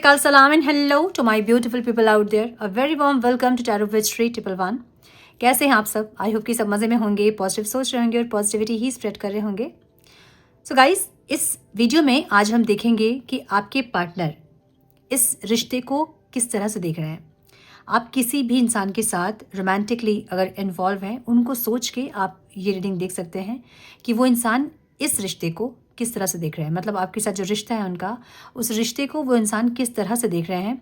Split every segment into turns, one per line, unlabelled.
Shikal salam and hello to my beautiful people out there. A very warm welcome to Tarot with Shri 111. कैसे हैं आप सब? I hope कि सब मज़े में होंगे, पॉजिटिव सोच रहे होंगे और पॉजिटिविटी ही स्प्रेड कर रहे होंगे. सो गाइस, इस वीडियो में आज हम देखेंगे कि आपके पार्टनर इस रिश्ते को किस तरह से देख रहे हैं. आप किसी भी इंसान के साथ रोमांटिकली अगर इन्वॉल्व हैं, उनको सोच के आप ये रीडिंग देख सकते हैं कि वो इंसान इस रिश्ते को किस तरह से देख रहे हैं. मतलब आपके साथ जो रिश्ता है उनका, उस रिश्ते को वो इंसान किस तरह से देख रहे हैं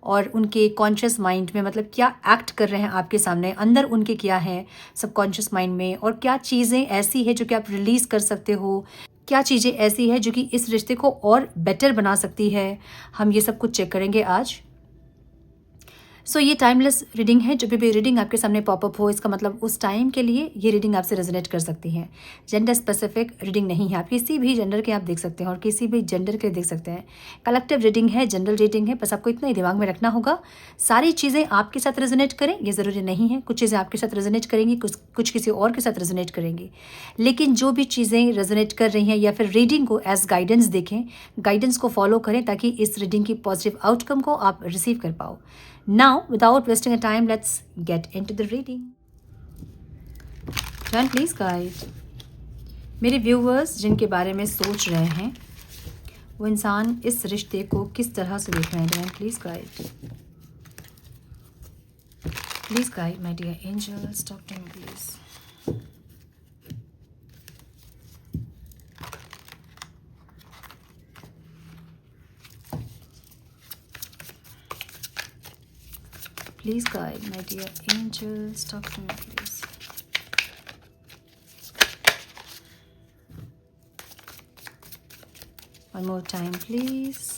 और उनके कॉन्शियस माइंड में मतलब क्या एक्ट कर रहे हैं आपके सामने, अंदर उनके क्या है सबकॉन्शियस माइंड में, और क्या चीज़ें ऐसी है जो कि आप रिलीज़ कर सकते हो, क्या चीज़ें ऐसी है जो कि इस रिश्ते को और बेटर बना सकती है. हम ये सब कुछ चेक करेंगे आज. सो ये टाइमलेस रीडिंग है. जब भी रीडिंग आपके सामने पॉपअप हो, इसका मतलब उस टाइम के लिए ये रीडिंग आपसे रेजोनेट कर सकती है. जेंडर स्पेसिफिक रीडिंग नहीं है. आप किसी भी जेंडर के आप देख सकते हैं और किसी भी जेंडर के देख सकते हैं. कलेक्टिव रीडिंग है, जनरल रीडिंग है. बस आपको इतना ही दिमाग में रखना होगा, सारी चीज़ें आपके साथ रेजोनेट करें ये ज़रूरी नहीं है. कुछ चीज़ें आपके साथ रेजोनेट करेंगी, कुछ किसी और के साथ रेजोनेट करेंगी. लेकिन जो भी चीज़ें रेजोनेट कर रही हैं या फिर रीडिंग को एज गाइडेंस देखें, गाइडेंस को फॉलो करें ताकि इस रीडिंग की पॉजिटिव आउटकम को आप रिसीव कर पाओ. Now, without wasting a time, let's get into the reading. Turn please guide. मेरे व्यूवर्स जिनके बारे में सोच रहे हैं, वो इंसान इस रिश्ते को किस तरह से देख रहे हैं. Please guide. Please guide my dear angels, talk to me please. Please guide, my dear angels, talk to me, please. One more time, please.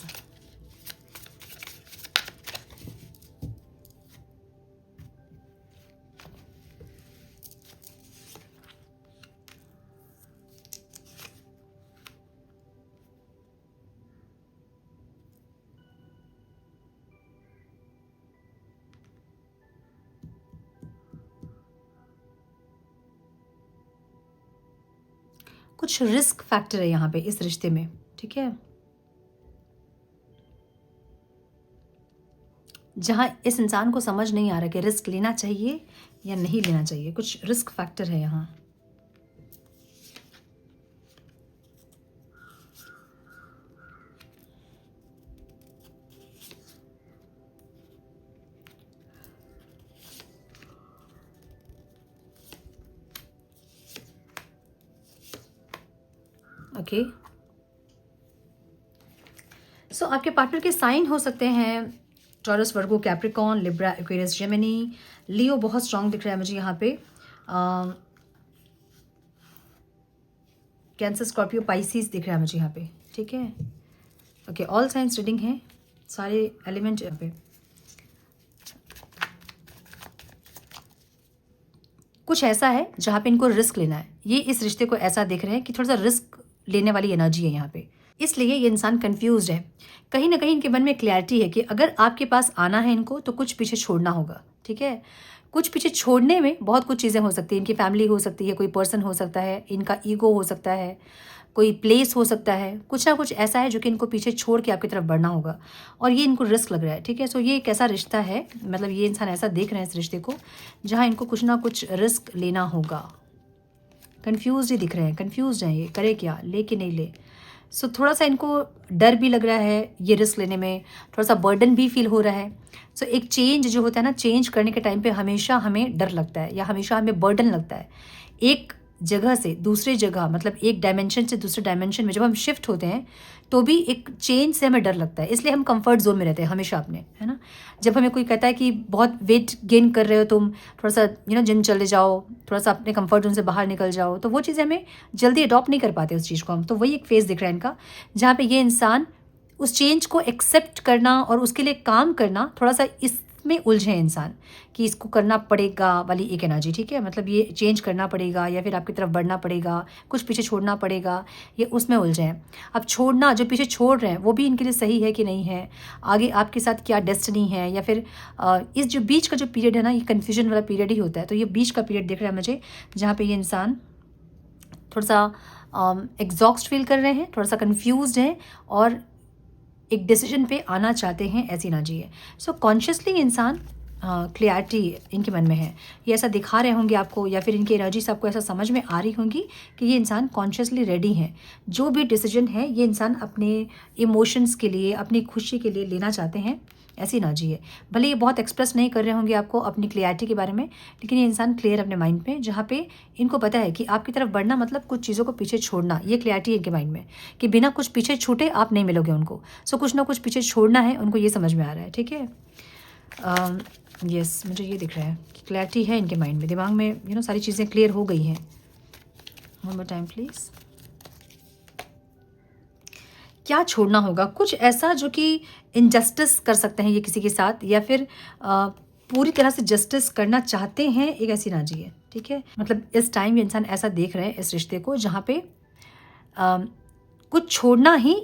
कुछ रिस्क फैक्टर है यहाँ पे इस रिश्ते में, ठीक है, जहाँ इस इंसान को समझ नहीं आ रहा कि रिस्क लेना चाहिए या नहीं लेना चाहिए. कुछ रिस्क फैक्टर है यहाँ. ओके. सो आपके पार्टनर के साइन हो सकते हैं टॉरस, वर्गो, कैप्रिकॉन, लिब्रा, एक्वेरियस, जेमिनी, लियो. बहुत स्ट्रांग दिख रहा है मुझे यहाँ पे. कैंसर, स्कॉर्पियो, पाइसिस दिख रहा है मुझे यहाँ पे, ठीक है. ओके, ऑल साइंस रीडिंग है, सारे एलिमेंट यहाँ पे. कुछ ऐसा है जहाँ पे इनको रिस्क लेना है. ये इस रिश्ते को ऐसा देख रहे हैं कि थोड़ा सा रिस्क लेने वाली एनर्जी है यहाँ पे, इसलिए ये इंसान कंफ्यूज है. कहीं ना कहीं इनके मन में क्लैरिटी है कि अगर आपके पास आना है इनको तो कुछ पीछे छोड़ना होगा, ठीक है. कुछ पीछे छोड़ने में बहुत कुछ चीज़ें हो सकती हैं. इनकी फैमिली हो सकती है, कोई पर्सन हो सकता है, इनका ईगो हो सकता है, कोई प्लेस हो सकता है. कुछ ना कुछ ऐसा है जो कि इनको पीछे छोड़ के आपकी तरफ बढ़ना होगा और ये इनको रिस्क लग रहा है, ठीक है. सो ये एक ऐसा रिश्ता है, मतलब ये इंसान ऐसा देख रहे हैं इस रिश्ते को जहाँ इनको कुछ ना कुछ रिस्क लेना होगा. कंफ्यूज ही दिख रहे हैं, कंफ्यूज हैं ये, करे क्या, ले कि नहीं ले. सो थोड़ा सा इनको डर भी लग रहा है ये रिस्क लेने में, थोड़ा सा बर्डन भी फील हो रहा है. सो एक चेंज जो होता है ना, चेंज करने के टाइम पे हमेशा हमें डर लगता है या हमेशा हमें बर्डन लगता है. एक जगह से दूसरी जगह, मतलब एक डायमेंशन से दूसरे डायमेंशन में जब हम शिफ्ट होते हैं तो भी एक चेंज से हमें डर लगता है. इसलिए हम कंफर्ट जोन में रहते हैं हमेशा अपने, है ना. जब हमें कोई कहता है कि बहुत वेट गेन कर रहे हो तुम, थोड़ा सा जिम चले जाओ, थोड़ा सा अपने कंफर्ट जोन से बाहर निकल जाओ, तो वो चीज़ें हमें जल्दी अडॉप्ट नहीं कर पाते उस चीज़ को हम. तो वही एक फेज़ दिख रहा है इनका जहाँ पे ये इंसान उस चेंज को एक्सेप्ट करना और उसके लिए काम करना, थोड़ा सा इसमें उलझे इंसान कि इसको करना पड़ेगा वाली एक एनर्जी, ठीक है. मतलब ये चेंज करना पड़ेगा या फिर आपकी तरफ बढ़ना पड़ेगा, कुछ पीछे छोड़ना पड़ेगा, ये उसमें उलझे हैं. अब छोड़ना, जो पीछे छोड़ रहे हैं वो भी इनके लिए सही है कि नहीं है, आगे आपके साथ क्या डेस्टिनी है, या फिर इस जो बीच का जो पीरियड है ना, ये कन्फ्यूजन वाला पीरियड ही होता है. तो ये बीच का पीरियड दिख रहा है मुझे जहाँ पे ये इंसान थोड़ा सा एग्जॉस्ट फील कर रहे हैं, थोड़ा सा कन्फ्यूज्ड हैं और एक डिसीजन पे आना चाहते हैं, ऐसी एनर्जी है। सो कॉन्शियसली इंसान क्लियरिटी इनके मन में है, ये ऐसा दिखा रहे होंगे आपको, या फिर इनकी एनर्जी से आपको ऐसा समझ में आ रही होंगी कि ये इंसान कॉन्शियसली रेडी हैं। जो भी डिसीजन है ये इंसान अपने इमोशंस के लिए, अपनी खुशी के लिए लेना चाहते हैं, ऐसी एनर्जी है। भले ये बहुत एक्सप्रेस नहीं कर रहे होंगे आपको अपनी क्लियरिटी के बारे में, लेकिन ये इंसान क्लियर अपने माइंड पे, जहाँ पे इनको पता है कि आपकी तरफ बढ़ना मतलब कुछ चीज़ों को पीछे छोड़ना। ये क्लियरिटी है इनके माइंड में कि बिना कुछ पीछे छूटे आप नहीं मिलोगे उनको। सो कुछ ना कुछ पीछे छोड़ना है उनको, ये समझ में आ रहा है। ठीक है, यस, मुझे ये दिख रहा है कि क्लैरिटी है इनके माइंड में, दिमाग में सारी चीज़ें क्लियर हो गई हैं। One more time please. क्या छोड़ना होगा? कुछ ऐसा जो कि इनजस्टिस कर सकते हैं ये किसी के साथ, या फिर पूरी तरह से जस्टिस करना चाहते हैं, एक ऐसी एनर्जी है। ठीक है, मतलब इस टाइम ये इंसान ऐसा देख रहे हैं इस रिश्ते को, जहाँ पे कुछ छोड़ना ही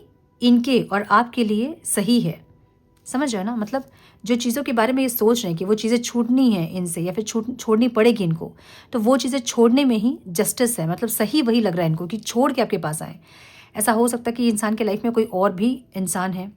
इनके और आपके लिए सही है। समझ रहे हो ना? मतलब जो चीज़ों के बारे में ये सोच रहे हैं कि वो चीज़ें छूटनी है इनसे, या फिर छोड़नी पड़ेगी इनको, तो वो चीज़ें छोड़ने में ही जस्टिस है। मतलब सही वही लग रहा है इनको कि छोड़ के आपके पास आए। ऐसा हो सकता है कि इंसान के लाइफ में कोई और भी इंसान है,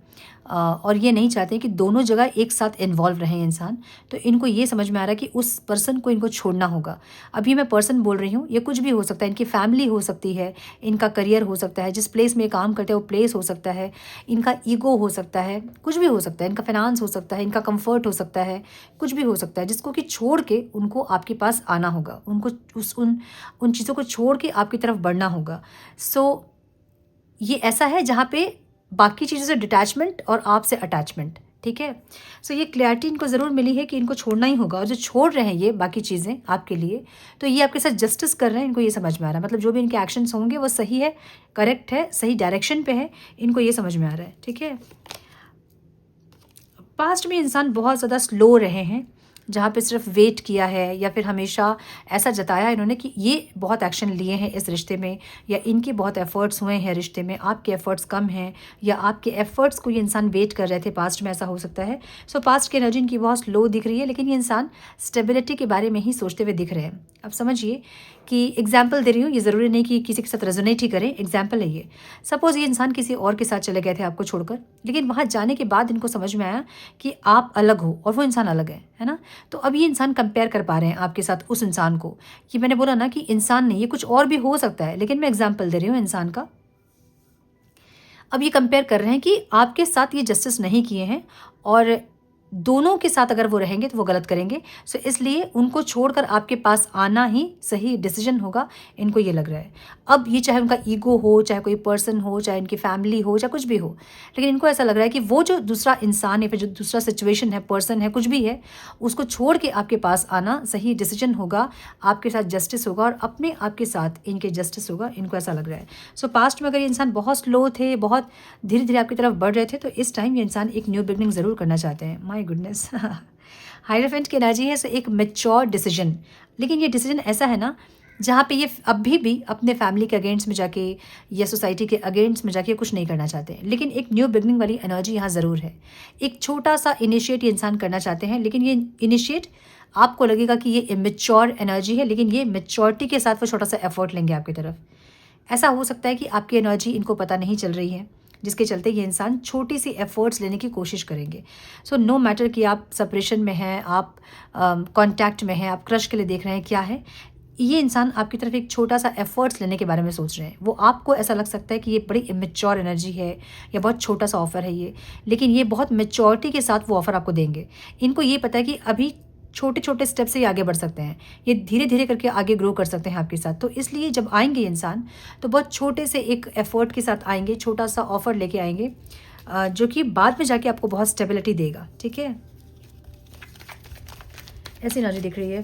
और ये नहीं चाहते कि दोनों जगह एक साथ इन्वॉल्व रहें इंसान। तो इनको ये समझ में आ रहा है कि उस पर्सन को इनको छोड़ना होगा। अभी मैं पर्सन बोल रही हूँ, ये कुछ भी हो सकता है। इनकी फैमिली हो सकती है, इनका करियर हो सकता है, जिस प्लेस में काम करते हैं वो प्लेस हो सकता है, इनका ईगो हो सकता है, कुछ भी हो सकता है, इनका फाइनेंस हो सकता है, इनका कंफर्ट हो सकता है, कुछ भी हो सकता है, जिसको कि छोड़ के उनको आपके पास आना होगा। उनको उन चीज़ों को छोड़ के आपकी तरफ बढ़ना होगा। सो ये ऐसा है जहाँ पे बाकी चीज़ों से डिटैचमेंट और आपसे अटैचमेंट। ठीक है, सो ये क्लैरिटी इनको ज़रूर मिली है कि इनको छोड़ना ही होगा। और जो छोड़ रहे हैं ये बाकी चीज़ें आपके लिए, तो ये आपके साथ जस्टिस कर रहे हैं, इनको ये समझ में आ रहा है। मतलब जो भी इनके एक्शंस होंगे वो सही है, करेक्ट है, सही डायरेक्शन पे है, इनको ये समझ में आ रहा है। ठीक है, पास्ट में इंसान बहुत ज़्यादा स्लो रहे हैं, जहाँ पे सिर्फ वेट किया है, या फिर हमेशा ऐसा जताया इन्होंने कि ये बहुत एक्शन लिए हैं इस रिश्ते में, या इनके बहुत एफर्ट्स हुए हैं रिश्ते में, आपके एफर्ट्स कम हैं, या आपके एफर्ट्स को ये इंसान वेट कर रहे थे पास्ट में, ऐसा हो सकता है। सो पास्ट की एनर्जी इनकी बहुत स्लो दिख रही है, लेकिन ये इंसान स्टेबिलिटी के बारे में ही सोचते हुए दिख रहे हैं। अब समझिए कि एग्जाम्पल दे रही हूँ, ये ज़रूरी नहीं कि किसी के साथ रेजोनेट ही करें, एग्जाम्पल है ये। सपोज़ ये इंसान किसी और के साथ चले गए थे आपको छोड़कर, लेकिन वहाँ जाने के बाद इनको समझ में आया कि आप अलग हो और वो इंसान अलग है ना? तो अब ये इंसान कंपेयर कर पा रहे हैं आपके साथ उस इंसान को। कि मैंने बोला ना कि इंसान नहीं, ये कुछ और भी हो सकता है, लेकिन मैं एग्जाम्पल दे रही हूँ इंसान का। अब ये कंपेयर कर रहे हैं कि आपके साथ ये जस्टिस नहीं किए हैं, और दोनों के साथ अगर वो रहेंगे तो वो गलत करेंगे। सो इसलिए उनको छोड़कर आपके पास आना ही सही डिसीजन होगा, इनको ये लग रहा है। अब ये चाहे उनका ईगो हो, चाहे कोई पर्सन हो, चाहे इनकी फैमिली हो, चाहे कुछ भी हो, लेकिन इनको ऐसा लग रहा है कि वो जो दूसरा इंसान है, फिर जो दूसरा सिचुएशन है, पर्सन है, कुछ भी है, उसको छोड़ के आपके पास आना सही डिसीजन होगा, आपके साथ जस्टिस होगा, और अपने आपके साथ इनके जस्टिस होगा, इनको ऐसा लग रहा है। सो पास्ट में अगर ये इंसान बहुत स्लो थे, बहुत धीरे धीरे आपकी तरफ बढ़ रहे थे, तो इस टाइम ये इंसान एक न्यू बिगनिंग ज़रूर करना चाहते हैं। माय गुडनेस, हायरफेंट की एनर्जी है। सो एक मैच्योर डिसीजन, लेकिन ये डिसीजन ऐसा है ना जहाँ पे ये अभी भी अपने फैमिली के अगेंस्ट में जाके या सोसाइटी के अगेंस्ट में जाके कुछ नहीं करना चाहते, लेकिन एक न्यू बिगनिंग वाली एनर्जी यहाँ ज़रूर है। एक छोटा सा इनिशिएट ये इंसान करना चाहते हैं, लेकिन ये इनिशिएट आपको लगेगा कि ये इमेच्योर एनर्जी है, लेकिन ये मेच्योरिटी के साथ वो छोटा सा एफर्ट लेंगे आपकी तरफ। ऐसा हो सकता है कि आपकी एनर्जी इनको पता नहीं चल रही है, जिसके चलते ये इंसान छोटी सी एफर्ट्स लेने की कोशिश करेंगे। सो नो मैटर कि आप सेपरेशन में हैं, आप कांटेक्ट में हैं, आप क्रश के लिए देख रहे हैं, क्या है, ये इंसान आपकी तरफ एक छोटा सा एफर्ट्स लेने के बारे में सोच रहे हैं। वो आपको ऐसा लग सकता है कि ये बड़ी इमेच्योर एनर्जी है, या बहुत छोटा सा ऑफ़र है ये, लेकिन ये बहुत मेच्योरिटी के साथ वो ऑफ़र आपको देंगे। इनको ये पता है कि अभी छोटे छोटे स्टेप से ही आगे बढ़ सकते हैं, ये धीरे धीरे करके आगे ग्रो कर सकते हैं आपके साथ। तो इसलिए जब आएंगे इंसान, तो बहुत छोटे से एक एफर्ट के साथ आएंगे, छोटा सा ऑफर लेके आएंगे, जो कि बाद में जाके आपको बहुत स्टेबिलिटी देगा। ठीक है, ऐसी एनर्जी दिख रही है।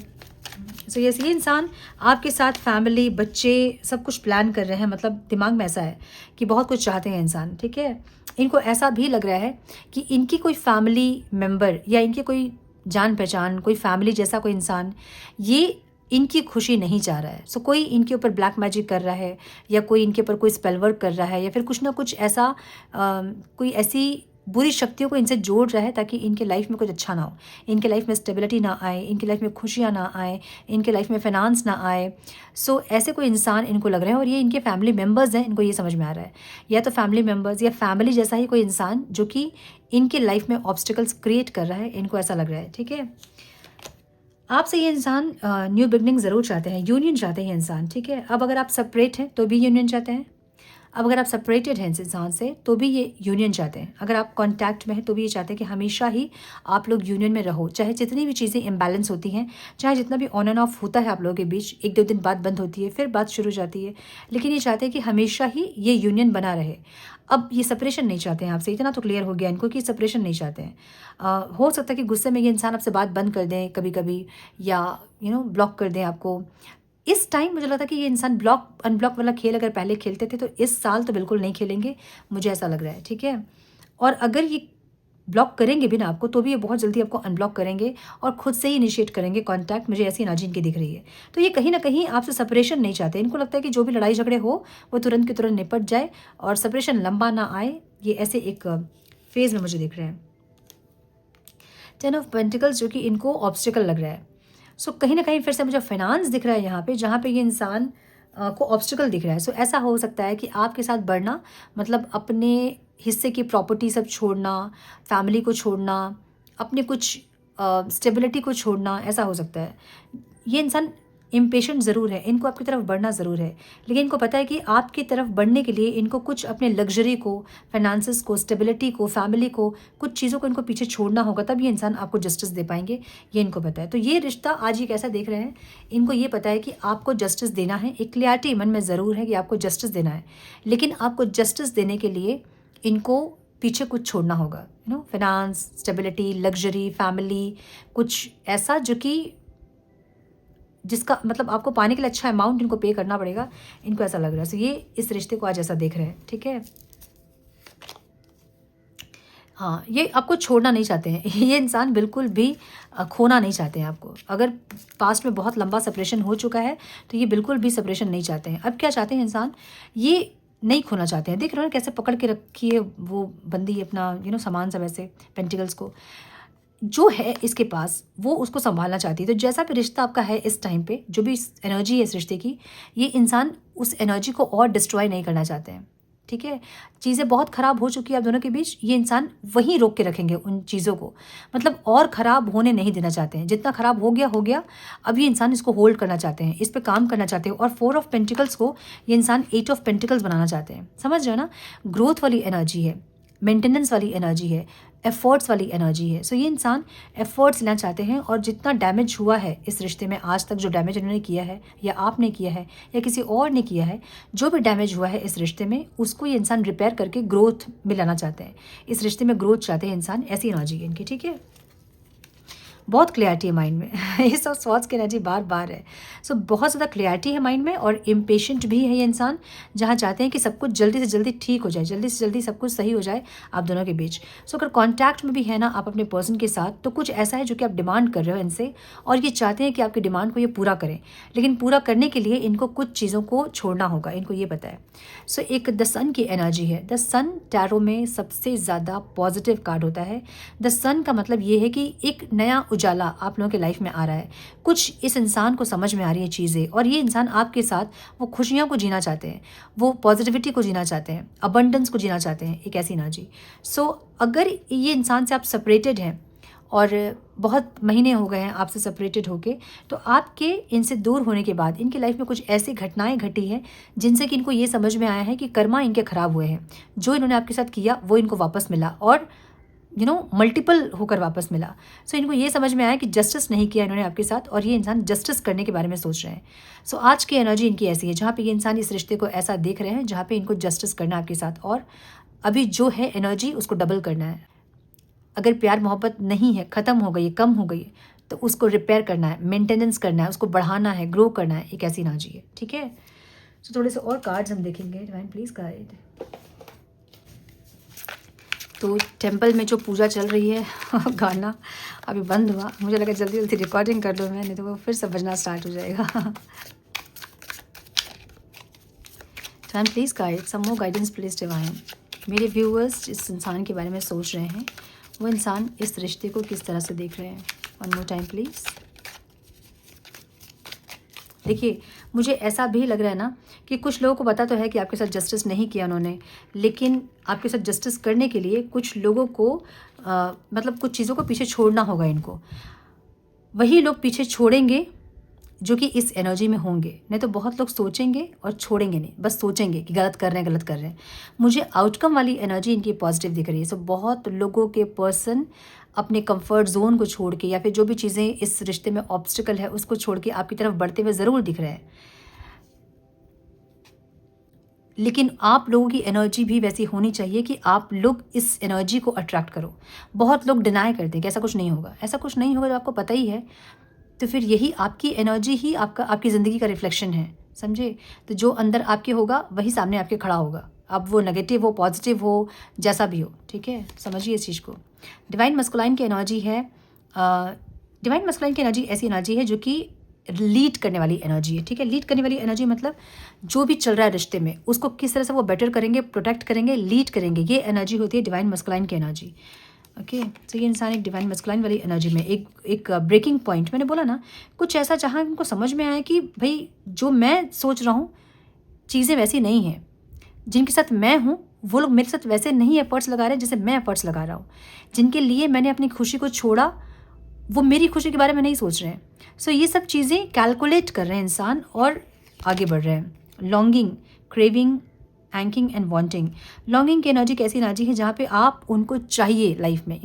सो ये इंसान आपके साथ फैमिली, बच्चे, सब कुछ प्लान कर रहे हैं। मतलब दिमाग में ऐसा है कि बहुत कुछ चाहते हैं इंसान। ठीक है, इनको ऐसा भी लग रहा है कि इनकी कोई फैमिली मेम्बर या इनकी कोई जान पहचान, कोई फैमिली जैसा कोई इंसान ये इनकी खुशी नहीं चाह रहा है। सो कोई इनके ऊपर ब्लैक मैजिक कर रहा है, या कोई इनके ऊपर कोई स्पेल वर्क कर रहा है, या फिर कुछ ना कुछ ऐसा कोई ऐसी बुरी शक्तियों को इनसे जोड़ रहा है ताकि इनके लाइफ में कुछ अच्छा ना हो, इनके लाइफ में स्टेबिलिटी ना आए, इनके लाइफ में खुशियाँ ना आए, इनके लाइफ में फाइनेंस ना आए। सो ऐसे कोई इंसान इनको लग रहा है और ये इनके फैमिली मेम्बर्स हैं, इनको ये समझ में आ रहा है, या तो फैमिली मेम्बर्स या फैमिली जैसा ही कोई इंसान जो कि इनके लाइफ में ऑब्स्टिकल्स क्रिएट कर रहा है, इनको ऐसा लग रहा है। ठीक है, आपसे ये इंसान न्यू बिगनिंग ज़रूर चाहते हैं, यूनियन चाहते हैं ये इंसान। ठीक है, अब अगर आप सेपरेट हैं तो भी यूनियन चाहते हैं, अब अगर आप सेपरेटेड हैं इस इंसान से तो भी ये यूनियन चाहते हैं, अगर आप कांटेक्ट में हैं तो भी ये चाहते हैं कि हमेशा ही आप लोग यूनियन में रहो, चाहे जितनी भी चीज़ें इम्बैलेंस होती हैं, चाहे जितना भी ऑन एंड ऑफ होता है आप लोगों के बीच, 1-2 दिन बाद बंद होती है, फिर बात शुरू हो जाती है, लेकिन ये चाहते हैं कि हमेशा ही ये यूनियन बना रहे। अब ये सेपरेशन नहीं चाहते हैं आपसे, इतना तो क्लियर हो गया इनको कि सेपरेशन नहीं चाहते हैं। हो सकता है कि गुस्से में ये इंसान आपसे बात बंद कर दें कभी कभी, या ब्लॉक कर दें आपको। इस टाइम मुझे लगता है कि ये इंसान ब्लॉक अनब्लॉक वाला खेल अगर पहले खेलते थे तो इस साल तो बिल्कुल नहीं खेलेंगे, मुझे ऐसा लग रहा है। ठीक है, और अगर ये ब्लॉक करेंगे भी ना आपको तो भी ये बहुत जल्दी आपको अनब्लॉक करेंगे और खुद से ही इनिशिएट करेंगे कांटेक्ट, मुझे ऐसी एनर्जी इनकी दिख रही है। तो ये कहीं ना कहीं आपसे सेपरेशन नहीं चाहते, इनको लगता है कि जो भी लड़ाई झगड़े हो वो तुरंत के तुरंत निपट जाए और सेपरेशन लंबा ना आए, ये ऐसे एक फेज में मुझे दिख रहे हैं। 10 ऑफ पेंटिकल्स जो कि इनको ऑब्स्टिकल लग रहा है। सो कहीं ना कहीं फिर से मुझे फाइनेंस दिख रहा है यहाँ पे, जहाँ पे ये इंसान को ऑब्स्टिकल दिख रहा है। सो ऐसा हो सकता है कि आपके साथ बढ़ना मतलब अपने हिस्से की प्रॉपर्टी सब छोड़ना, फैमिली को छोड़ना, अपने कुछ स्टेबिलिटी को छोड़ना, ऐसा हो सकता है। ये इंसान इम्पेशेंट ज़रूर है, इनको आपकी तरफ बढ़ना ज़रूर है, लेकिन इनको पता है कि आपकी तरफ बढ़ने के लिए इनको कुछ अपने लग्जरी को, फाइनेंसेस को, स्टेबिलिटी को, फैमिली को, कुछ चीज़ों को इनको पीछे छोड़ना होगा, तब ये इंसान आपको जस्टिस दे पाएंगे, ये इनको पता है। तो ये रिश्ता आज ये कैसा देख रहे हैं, इनको ये पता है कि आपको जस्टिस देना है, एक क्लियरिटी मन में ज़रूर है कि आपको जस्टिस देना है, लेकिन आपको जस्टिस देने के लिए इनको पीछे कुछ छोड़ना होगा, फाइनेंस, स्टेबिलिटी, लग्जरी, फैमिली, कुछ ऐसा जो कि जिसका मतलब आपको पाने के लिए अच्छा अमाउंट इनको पे करना पड़ेगा, इनको ऐसा लग रहा है। सो ये इस रिश्ते को आज ऐसा देख रहे हैं। ठीक है, हाँ, ये आपको छोड़ना नहीं चाहते हैं, ये इंसान बिल्कुल भी खोना नहीं चाहते हैं आपको। अगर पास्ट में बहुत लंबा सेपरेशन हो चुका है तो ये बिल्कुल भी सेपरेशन नहीं चाहते हैं। अब क्या चाहते हैं इंसान, ये नहीं खोना चाहते हैं। देख रहे हो कैसे पकड़ के रखी है वो बंदी अपना सामान सब ऐसे पेंटिकल्स को, जो है इसके पास वो उसको संभालना चाहती है। तो जैसा भी रिश्ता आपका है इस टाइम पे, जो भी एनर्जी है इस रिश्ते की, ये इंसान उस एनर्जी को और डिस्ट्रॉय नहीं करना चाहते हैं। ठीक है, चीज़ें बहुत ख़राब हो चुकी है आप दोनों के बीच, ये इंसान वहीं रोक के रखेंगे उन चीज़ों को, मतलब और ख़राब होने नहीं देना चाहते हैं। जितना ख़राब हो गया, अब ये इंसान इसको होल्ड करना चाहते हैं, इस पर काम करना चाहते हैं। और 4 ऑफ पेंटिकल्स को ये इंसान 8 ऑफ पेंटिकल्स बनाना चाहते हैं। समझ रहे हो ना, ग्रोथ वाली एनर्जी है, मेंटेनेंस वाली एनर्जी है, एफर्ट्स वाली एनर्जी है। सो ये इंसान एफर्ट्स लेना चाहते हैं और जितना डैमेज हुआ है इस रिश्ते में आज तक, जो डैमेज इन्होंने किया है या आपने किया है या किसी और ने किया है, जो भी डैमेज हुआ है इस रिश्ते में, उसको ये इंसान रिपेयर करके ग्रोथ में लाना चाहते हैं। इस रिश्ते में ग्रोथ चाहते हैं इंसान, ऐसी एनर्जी है इनकी। ठीक है, बहुत क्लियरिटी है माइंड में ये सब थॉट्स की एनर्जी बार बार है। सो बहुत ज़्यादा क्लियरिटी है माइंड में और इम्पेशेंट भी है ये इंसान, जहाँ चाहते हैं कि सब कुछ जल्दी से जल्दी ठीक हो जाए, जल्दी से जल्दी सब कुछ सही हो जाए आप दोनों के बीच। सो अगर कॉन्टैक्ट में भी है ना आप अपने पर्सन के साथ, तो कुछ ऐसा है जो कि आप डिमांड कर रहे हो इनसे और ये चाहते हैं कि आपकी डिमांड को ये पूरा करें, लेकिन पूरा करने के लिए इनको कुछ चीज़ों को छोड़ना होगा, इनको ये पता है। सो एक द सन की एनर्जी है। द सन टैरो में सबसे ज़्यादा पॉजिटिव कार्ड होता है। द सन का मतलब ये है कि एक नया उजाला आप लोगों के लाइफ में आ रहा है, कुछ इस इंसान को समझ में आ रही है चीज़ें, और ये इंसान आपके साथ वो खुशियों को जीना चाहते हैं, वो पॉजिटिविटी को जीना चाहते हैं, अबंडेंस को जीना चाहते हैं, एक ऐसी एनर्जी। सो अगर ये इंसान से आप सेपरेटेड हैं और बहुत महीने हो गए हैं आपसे सेपरेटेड होके, तो आपके इनसे दूर होने के बाद इनकी लाइफ में कुछ ऐसी घटनाएं घटी हैं जिनसे कि इनको ये समझ में आया है कि कर्मा इनके ख़राब हुए हैं, जो इन्होंने आपके साथ किया वो इनको वापस मिला और मल्टीपल होकर वापस मिला। सो इनको ये समझ में आया कि जस्टिस नहीं किया इन्होंने आपके साथ, और ये इंसान जस्टिस करने के बारे में सोच रहे हैं। सो आज की एनर्जी इनकी ऐसी है, जहाँ पे ये इंसान इस रिश्ते को ऐसा देख रहे हैं जहाँ पे इनको जस्टिस करना है आपके साथ, और अभी जो है एनर्जी उसको डबल करना है। अगर प्यार मोहब्बत नहीं है, ख़त्म हो गई है, कम हो गई है, तो उसको रिपेयर करना है, मेंटेनेंस करना है, उसको बढ़ाना है, ग्रो करना है, एक ऐसी एनर्जी है। ठीक है, सो थोड़े से और कार्ड्स हम देखेंगे। Divine please guide. तो टेंपल में जो पूजा चल रही है गाना अभी बंद हुआ, मुझे लगा जल्दी जल्दी रिकॉर्डिंग कर लो मैं, नहीं तो वो फिर से बजना स्टार्ट हो जाएगा। Divine please guide, some more guidance please divine. मेरे व्यूअर्स जिस इंसान के बारे में सोच रहे हैं वो इंसान इस रिश्ते को किस तरह से देख रहे हैं। One more time please. देखिए, मुझे ऐसा भी लग रहा है ना कि कुछ लोगों को पता तो है कि आपके साथ जस्टिस नहीं किया उन्होंने, लेकिन आपके साथ जस्टिस करने के लिए कुछ लोगों को मतलब कुछ चीज़ों को पीछे छोड़ना होगा इनको। वही लोग पीछे छोड़ेंगे जो कि इस एनर्जी में होंगे, नहीं तो बहुत लोग सोचेंगे और छोड़ेंगे नहीं, बस सोचेंगे कि गलत कर रहे हैं, गलत कर रहे हैं। मुझे आउटकम वाली एनर्जी इनकी पॉजिटिव दिख रही है। सो बहुत लोगों के पर्सन अपने कंफर्ट जोन को छोड़ के या फिर जो भी चीज़ें इस रिश्ते में ऑब्स्टिकल है उसको छोड़ के आपकी तरफ बढ़ते हुए ज़रूर दिख रहे हैं, लेकिन आप लोगों की एनर्जी भी वैसी होनी चाहिए कि आप लोग इस एनर्जी को अट्रैक्ट करो। बहुत लोग डिनाई करते हैं कि ऐसा कुछ नहीं होगा, ऐसा कुछ नहीं होगा, जब आपको पता ही है तो फिर यही आपकी एनर्जी ही आपकी ज़िंदगी का रिफ्लेक्शन है, समझे। तो जो अंदर आपके होगा वही सामने आपके खड़ा होगा, अब वो नेगेटिव हो, पॉजिटिव हो, जैसा भी हो, ठीक है। समझिए इस चीज़ को। डिवाइन मस्कुलाइन की एनर्जी है, डिवाइन मस्कुलाइन की एनर्जी ऐसी एनर्जी है जो कि लीड करने वाली एनर्जी है, ठीक है। लीड करने वाली एनर्जी मतलब जो भी चल रहा है रिश्ते में उसको किस तरह से वो बेटर करेंगे, प्रोटेक्ट करेंगे, लीड करेंगे, ये एनर्जी होती है डिवाइन मस्कुलाइन की एनर्जी। ओके, तो ये इंसान एक डिवाइन मस्कुलाइन वाली एनर्जी में एक ब्रेकिंग पॉइंट, मैंने बोला ना, कुछ ऐसा जहाँ उनको समझ में आया कि भाई जो मैं सोच रहा हूँ चीज़ें वैसी नहीं हैं, जिनके साथ मैं हूँ वो लोग मेरे साथ वैसे नहीं एफर्ट्स लगा रहे जैसे मैं एफर्ट्स लगा रहा हूँ, जिनके लिए मैंने अपनी खुशी को छोड़ा वो मेरी खुशी के बारे में नहीं सोच रहे हैं। सो ये सब चीज़ें कैलकुलेट कर रहे हैं इंसान और आगे बढ़ रहे हैं। Longing, craving, aching and wanting. Longing की एनर्जी कैसी एनर्जी है जहाँ पे आप उनको चाहिए लाइफ में,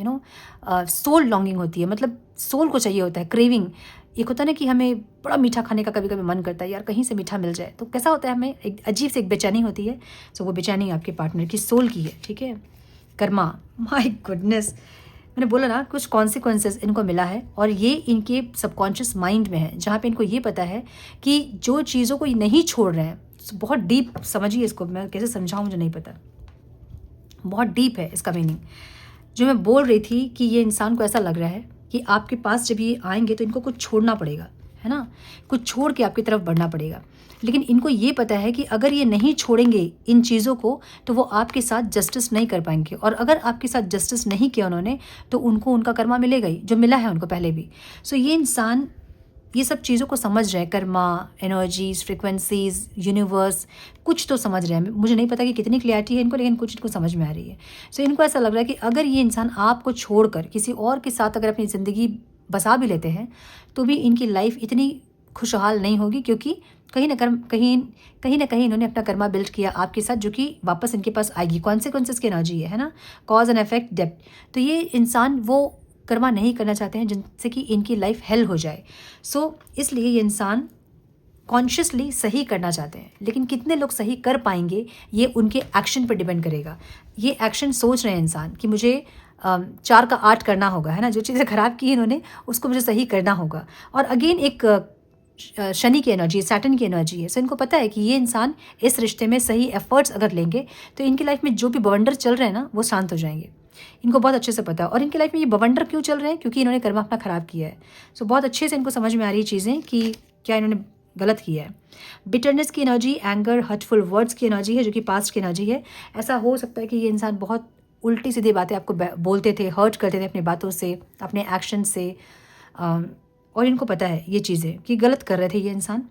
सोल लॉन्गिंग होती है, मतलब सोल को चाहिए होता है। क्रेविंग एक होता है ना कि हमें बड़ा मीठा खाने का कभी कभी मन करता है, यार कहीं से मीठा मिल जाए, तो कैसा होता है, हमें एक अजीब से एक बेचैनी होती है। सो वो बेचैनी आपके पार्टनर की सोल की है, ठीक है। कर्मा, माय गुडनेस, मैंने बोला ना कुछ कॉन्सिक्वेंसेस इनको मिला है और ये इनके सबकॉन्शियस माइंड में है, जहाँ पे इनको ये पता है कि जो चीज़ों को ये नहीं छोड़ रहे हैं, बहुत डीप समझिए इसको, मैं कैसे समझाऊँ मुझे नहीं पता, बहुत डीप है इसका मीनिंग। जो मैं बोल रही थी कि ये इंसान को ऐसा लग रहा है कि आपके पास जब ये आएंगे तो इनको कुछ छोड़ना पड़ेगा, है ना, कुछ छोड़ के आपकी तरफ बढ़ना पड़ेगा। लेकिन इनको ये पता है कि अगर ये नहीं छोड़ेंगे इन चीज़ों को तो वो आपके साथ जस्टिस नहीं कर पाएंगे, और अगर आपके साथ जस्टिस नहीं किया उन्होंने तो उनको उनका कर्मा मिलेगा ही, जो मिला है उनको पहले भी। सो ये इंसान ये सब चीज़ों को समझ रहे हैं, कर्मा, एनर्जीज, फ्रिक्वेंसीज, यूनिवर्स, कुछ तो समझ रहे हैं। मुझे नहीं पता कि कितनी क्लियरिटी है इनको, लेकिन कुछ इनको समझ में आ रही है। सो इनको ऐसा लग रहा है कि अगर ये इंसान आपको छोड़कर किसी और के साथ अगर अपनी ज़िंदगी बसा भी लेते हैं तो भी इनकी लाइफ इतनी खुशहाल नहीं होगी, क्योंकि कहीं ना कहीं इन्होंने अपना कर्मा बिल्ड किया आपके साथ, जो कि वापस इनके पास आएगी। कॉन्सिक्वेंसेस की एनर्जी है ना, कॉज एंड इफेक्ट, डेप्थ। तो ये इंसान वो कर्मा नहीं करना चाहते हैं जिनसे कि इनकी लाइफ हेल हो जाए। सो इसलिए ये इंसान कॉन्शियसली सही करना चाहते हैं, लेकिन कितने लोग सही कर पाएंगे ये उनके एक्शन पर डिपेंड करेगा। ये एक्शन सोच रहे हैं इंसान कि मुझे 4 का 8 करना होगा, है ना, जो चीज़ें खराब की इन्होंने उसको मुझे सही करना होगा। और अगेन एक शनि की एनर्जी, सैटर्न की एनर्जी है। सो इनको पता है कि ये इंसान इस रिश्ते में सही एफर्ट्स अगर लेंगे तो इनकी लाइफ में जो भी बवंडर चल रहे हैं ना वो शांत हो जाएंगे। इनको बहुत अच्छे से पता है। और इनकी लाइफ में ये बवंडर क्यों चल रहे हैं, क्योंकि इन्होंने कर्मा अपना खराब किया है। सो बहुत अच्छे से इनको समझ में आ रही है चीज़ें कि क्या इन्होंने गलत किया है। बिटरनेस की एनर्जी, एंगर, हर्टफुल वर्ड्स की एनर्जी है, जो कि पास्ट की एनर्जी है। ऐसा हो सकता है कि ये इंसान बहुत उल्टी सीधी बातें आपको बोलते थे, हर्ट करते थे अपनी बातों से, अपने एक्शन से, और इनको पता है ये चीज़ें कि गलत कर रहे थे ये इंसान।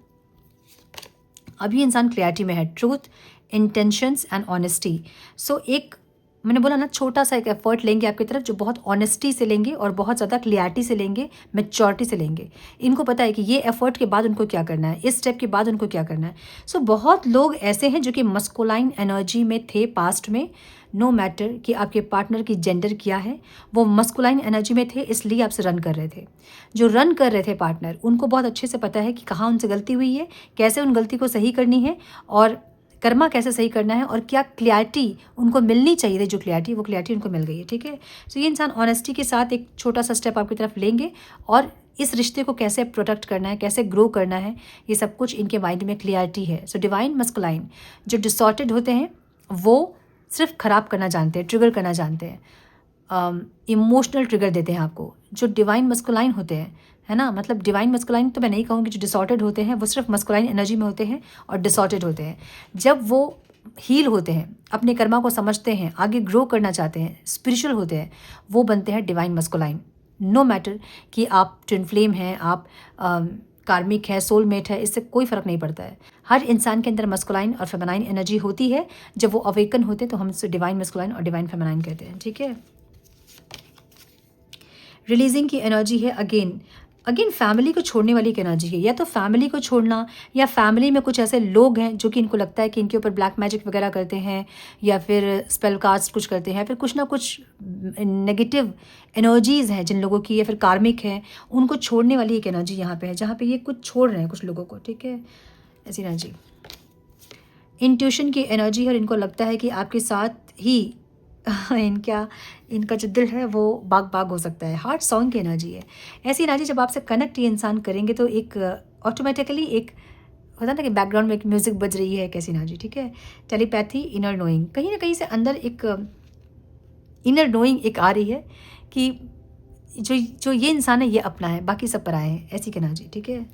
अभी इंसान क्लैरिटी में है, ट्रूथ, इंटेंशंस एंड ऑनेस्टी। सो एक मैंने बोला ना, छोटा सा एक एफर्ट लेंगे आपकी तरफ, जो बहुत ऑनेस्टी से लेंगे और बहुत ज़्यादा क्लियरिटी से लेंगे, मैच्योरिटी से लेंगे। इनको पता है कि ये एफर्ट के बाद उनको क्या करना है, इस स्टेप के बाद उनको क्या करना है। सो बहुत लोग ऐसे हैं जो कि मस्कुलाइन एनर्जी में थे पास्ट में, नो मैटर कि आपके पार्टनर की जेंडर क्या है, वो मस्कुलाइन एनर्जी में थे, इसलिए आपसे रन कर रहे थे। जो रन कर रहे थे पार्टनर, उनको बहुत अच्छे से पता है कि कहाँ उनसे गलती हुई है, कैसे उन गलती को सही करनी है, और कर्मा कैसे सही करना है, और क्या क्लैरिटी उनको मिलनी चाहिए थी, जो क्लैरिटी वो क्लैरिटी उनको मिल गई है, ठीक है। सो ये इंसान ऑनेस्टी के साथ एक छोटा सा स्टेप आपकी तरफ लेंगे, और इस रिश्ते को कैसे प्रोटेक्ट करना है, कैसे ग्रो करना है, ये सब कुछ इनके माइंड में क्लियरिटी है। सो डिवाइन मस्कुलाइन जो डिसऑर्टेड होते हैं वो सिर्फ खराब करना जानते हैं, ट्रिगर करना जानते हैं, इमोशनल ट्रिगर देते हैं आपको। जो डिवाइन मस्कुलाइन होते हैं, है ना, मतलब डिवाइन मस्कुलाइन तो मैं नहीं कहूँगी, जो डिसऑर्टेड होते हैं वो सिर्फ मस्कुलाइन एनर्जी में होते हैं और डिसऑर्टेड होते हैं। जब वो हील होते हैं, अपने कर्मा को समझते हैं, आगे ग्रो करना चाहते हैं, स्पिरिचुअल होते हैं, वो बनते हैं डिवाइन मस्कुलाइन। नो मैटर कि आप ट्विन फ्लेम हैं, आप कार्मिक है, सोलमेट है, इससे कोई फ़र्क नहीं पड़ता है। हर इंसान के अंदर मस्कुलाइन और फेमिनाइन एनर्जी होती है। जब वो अवेकन होते हैं तो हम उससे डिवाइन मस्कुलाइन और डिवाइन फेमिनाइन कहते हैं, ठीक है। रिलीजिंग की एनर्जी है अगेन फैमिली को छोड़ने वाली एक एनर्जी है। या तो फैमिली को छोड़ना, या फैमिली में कुछ ऐसे लोग हैं जो कि इनको लगता है कि इनके ऊपर ब्लैक मैजिक वगैरह करते हैं, या फिर स्पेल कास्ट कुछ करते हैं, फिर कुछ ना कुछ नेगेटिव एनर्जीज़ हैं जिन लोगों की, या फिर कार्मिक हैं, उनको छोड़ने वाली एक एनर्जी यहाँ पे है, जहाँ पे ये कुछ छोड़ रहे हैं कुछ लोगों को, ठीक है, ऐसी एनर्जी। इंट्यूशन की एनर्जी है और इनको लगता है कि आपके साथ ही इनका जो दिल है वो बाग बाग हो सकता है। हार्ट सॉन्ग की एनर्जी है। ऐसी एनर्जी जब आपसे कनेक्ट ये इंसान करेंगे तो एक ऑटोमेटिकली एक होता है ना कि बैकग्राउंड में एक म्यूज़िक बज रही है, कैसी एनर्जी, ठीक है। टेलीपैथी, इनर नोइंग, कहीं ना कहीं से अंदर एक इनर नोइंग एक आ रही है कि जो ये इंसान है ये अपना है, बाकी सब पराए हैं, ऐसी एनर्जी, ठीक है।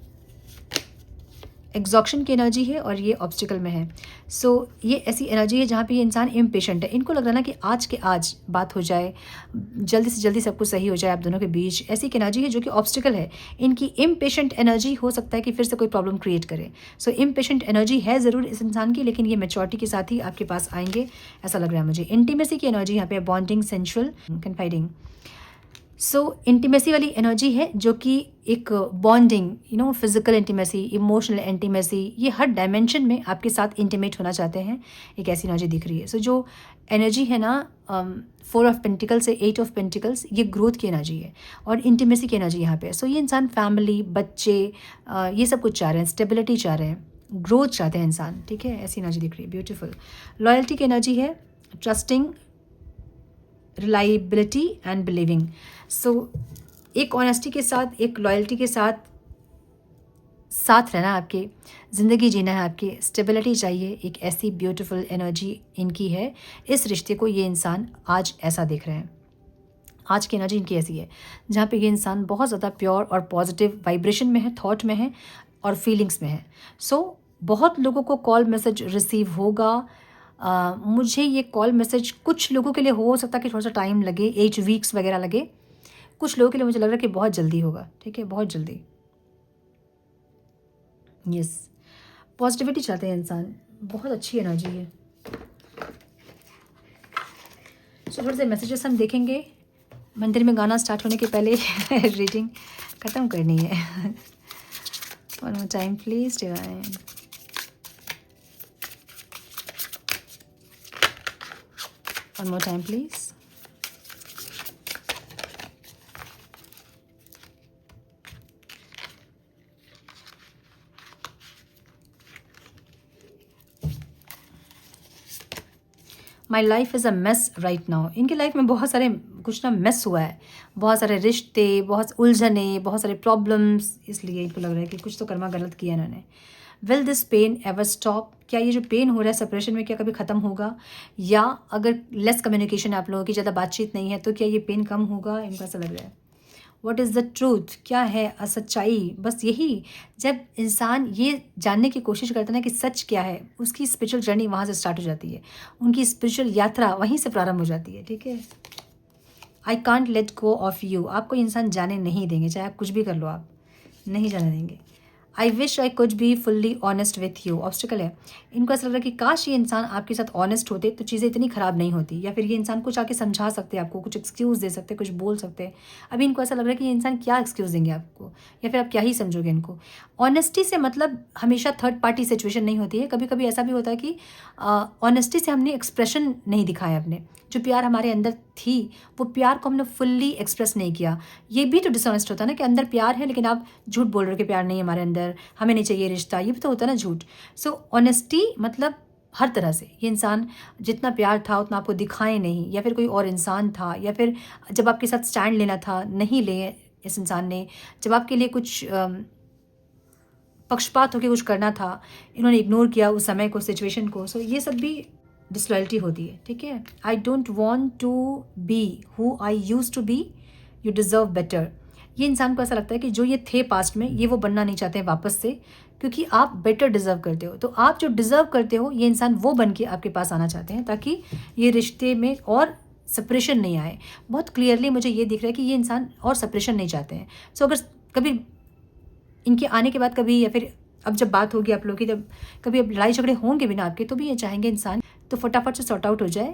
एग्जॉक्शन की एनर्जी है और ये ऑब्स्टिकल में है। सो ये ऐसी एनर्जी है जहाँ पे ये इंसान इम्पेशेंट है। इनको लग रहा है ना कि आज के आज बात हो जाए, जल्दी से जल्दी सब कुछ सही हो जाए आप दोनों के बीच। ऐसी एक एनर्जी है जो कि ऑब्स्टिकल है। इनकी इम्पेशेंट एनर्जी हो सकता है कि फिर से कोई प्रॉब्लम क्रिएट करे। सो इम्पेशेंट एनर्जी है ज़रूर इस इंसान की, लेकिन ये मैच्योरिटी के साथ ही आपके पास आएंगे, ऐसा लग रहा है मुझे। इंटीमेसी की एनर्जी यहाँ पे बॉन्डिंग, सेंशुअल, कन्फाइडिंग। सो इंटीमेसी वाली एनर्जी है जो कि एक bonding, physical intimacy, emotional intimacy, ये हर डायमेंशन में आपके साथ इंटीमेट होना चाहते हैं, एक ऐसी एनर्जी दिख रही है। सो जो एनर्जी है ना 4 ऑफ पेंटिकल्स से 8 ऑफ पेंटिकल्स, ये ग्रोथ की एनर्जी है और इंटीमेसी की एनर्जी यहाँ पे है। सो ये इंसान फैमिली, बच्चे, ये सब कुछ चाह रहे हैं, स्टेबिलिटी चाह रहे हैं, ग्रोथ चाहते हैं इंसान, ठीक है, ऐसी एनर्जी दिख रही है। ब्यूटीफुल। लॉयल्टी की एनर्जी है ट्रस्टिंग, रिलायबिलिटी एंड बिलीविंग। सो एक ऑनेस्टी के साथ, एक लॉयल्टी के साथ रहना, आपके ज़िंदगी जीना है, आपकी स्टेबिलिटी चाहिए, एक ऐसी ब्यूटीफुल एनर्जी इनकी है। इस रिश्ते को ये इंसान आज ऐसा देख रहे हैं। आज की एनर्जी इनकी ऐसी है जहाँ पे ये इंसान बहुत ज़्यादा प्योर और पॉजिटिव वाइब्रेशन में है, थॉट में है और फीलिंग्स में है। सो बहुत लोगों को कॉल मैसेज रिसीव होगा। मुझे ये कॉल मैसेज कुछ लोगों के लिए हो सकता है कि थोड़ा सा टाइम लगे, 8 वीक्स वगैरह लगे। कुछ लोगों के लिए मुझे लग रहा है कि बहुत जल्दी होगा, ठीक है, बहुत जल्दी। यस, पॉजिटिविटी चाहते हैं इंसान, बहुत अच्छी एनर्जी है। सो थोड़े से मैसेजेस हम देखेंगे। मंदिर में गाना स्टार्ट होने के पहले रीडिंग ख़त्म करनी है। One more time please divine. One more time, please. My life is a mess right now. इनकी लाइफ में बहुत सारे कुछ ना मेस हुआ है, बहुत सारे रिश्ते, बहुत उलझने, बहुत सारे प्रॉब्लम्स, इसलिए इनको लग रहा है कि कुछ तो कर्मा गलत किया इन्होंने। Will this pain ever stop? क्या ये जो पेन हो रहा है सेपरेशन में, क्या कभी ख़त्म होगा? या अगर लेस कम्युनिकेशन है आप लोगों की, ज़्यादा बातचीत नहीं है, तो क्या ये पेन कम होगा? इनको ऐसा लग रहा है। What is the truth? क्या है सच्चाई? बस यही, जब इंसान ये जानने की कोशिश करता है ना कि सच क्या है, उसकी स्पिरिचुअल जर्नी वहाँ से स्टार्ट हो जाती है, उनकी स्पिरिचुअल यात्रा वहीं से प्रारंभ हो जाती है, ठीक है। I can't let go of you. आपको इंसान जाने नहीं देंगे, चाहे आप कुछ भी कर लो, आप नहीं जाने देंगे। I wish I could be fully honest with you. Obstacle है, इनको ऐसा लग रहा है कि काश ये इंसान आपके साथ ऑनेस्ट होते तो चीज़ें इतनी ख़राब नहीं होती, या फिर ये इंसान कुछ आके समझा सकते आपको, कुछ एक्सक्यूज़ दे सकते, कुछ बोल सकते। अभी इनको ऐसा लग रहा है कि ये इंसान क्या एक्सक्यूज़ देंगे आपको, या फिर आप क्या ही समझोगे इनको। ऑनेस्टी से मतलब हमेशा थर्ड पार्टी सिचुएशन नहीं होती है। कभी कभी ऐसा भी होता है कि ऑनेस्टी से हमने एक्सप्रेशन नहीं दिखाया, अपने जो प्यार हमारे अंदर थी वो प्यार को हमने फुल्ली एक्सप्रेस नहीं किया। ये भी तो डिसऑनेस्ट होता है ना कि अंदर प्यार है लेकिन आप झूठ बोल रहे हो कि प्यार नहीं है हमारे अंदर, हमें नहीं चाहिए रिश्ता, ये भी तो होता है ना झूठ। सो ऑनेस्टी मतलब हर तरह से ये इंसान जितना प्यार था उतना आपको दिखाए नहीं, या फिर कोई और इंसान था, या फिर जब आपके साथ स्टैंड लेना था नहीं ले इस इंसान ने, जब आपके लिए कुछ पक्षपात होकर कुछ करना था इन्होंने इग्नोर किया उस समय को, सिचुएशन को। सो ये सब भी डिसलॉयल्टी होती है, ठीक है। I don't want to be who I used to be, you deserve better. ये इंसान को ऐसा लगता है कि जो ये थे पास्ट में, ये वो बनना नहीं चाहते हैं वापस से, क्योंकि आप बेटर डिज़र्व करते हो। तो आप जो डिज़र्व करते हो, ये इंसान वो बन के आपके पास आना चाहते हैं, ताकि ये रिश्ते में और सेपरेशन नहीं आए। बहुत क्लियरली मुझे ये दिख रहा है कि ये इंसान और सेपरेशन नहीं चाहते हैं। सो अगर कभी इनके आने के बाद कभी, या फिर अब जब बात होगी आप लोगों की, जब कभी अब लड़ाई झगड़े होंगे भी ना आपके, तो भी ये चाहेंगे इंसान तो फटाफट से सॉर्ट आउट हो जाए,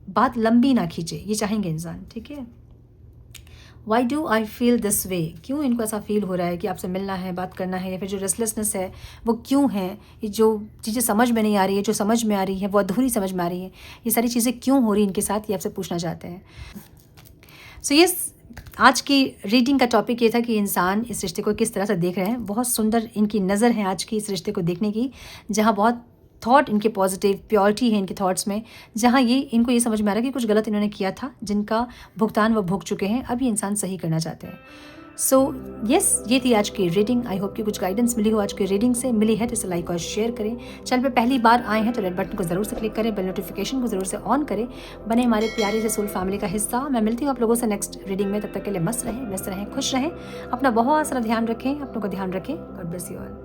बात लंबी ना खींचे, ये चाहेंगे इंसान। ठीक है। Why do I feel this way, क्यों इनको ऐसा फील हो रहा है कि आपसे मिलना है, बात करना है, या फिर जो रेस्टलेसनेस है वो क्यों है, ये जो चीज़ें समझ में नहीं आ रही है, जो समझ में आ रही है वो अधूरी समझ में आ रही है, ये सारी चीज़ें क्यों हो रही हैं इनके साथ, ये आपसे पूछना चाहते हैं। सो यस, आज की रीडिंग का टॉपिक ये था कि इंसान इस रिश्ते को किस तरह से देख रहे हैं। बहुत सुंदर इनकी नज़र है आज की इस रिश्ते को देखने की, जहाँ बहुत थॉट इनके पॉजिटिव, प्योरिटी है इनके थॉट्स में, जहाँ ये इनको ये समझ में आ रहा है कि कुछ गलत इन्होंने किया था, जिनका भुगतान वो भुग चुके हैं, अब ये इंसान सही करना चाहते हैं। सो यस, ये थी आज की रीडिंग। आई होप कि कुछ गाइडेंस मिली हो आज की रीडिंग से। मिली है तो इसे लाइक और शेयर करें। चैनल पे पहली बार आए हैं तो रेड बटन को ज़रूर से क्लिक करें, बेल नोटिफिकेशन को ज़रूर से ऑन करें, बने हमारे प्यारे से सोल फैमिली का हिस्सा। मैं मिलती हूँ आप लोगों से नेक्स्ट रीडिंग में। तब तक के लिए मस्त रहें, व्यस्त रहें, खुश रहें, अपना बहुत सारा ध्यान रखें, अपनों का ध्यान रखें। God bless you all.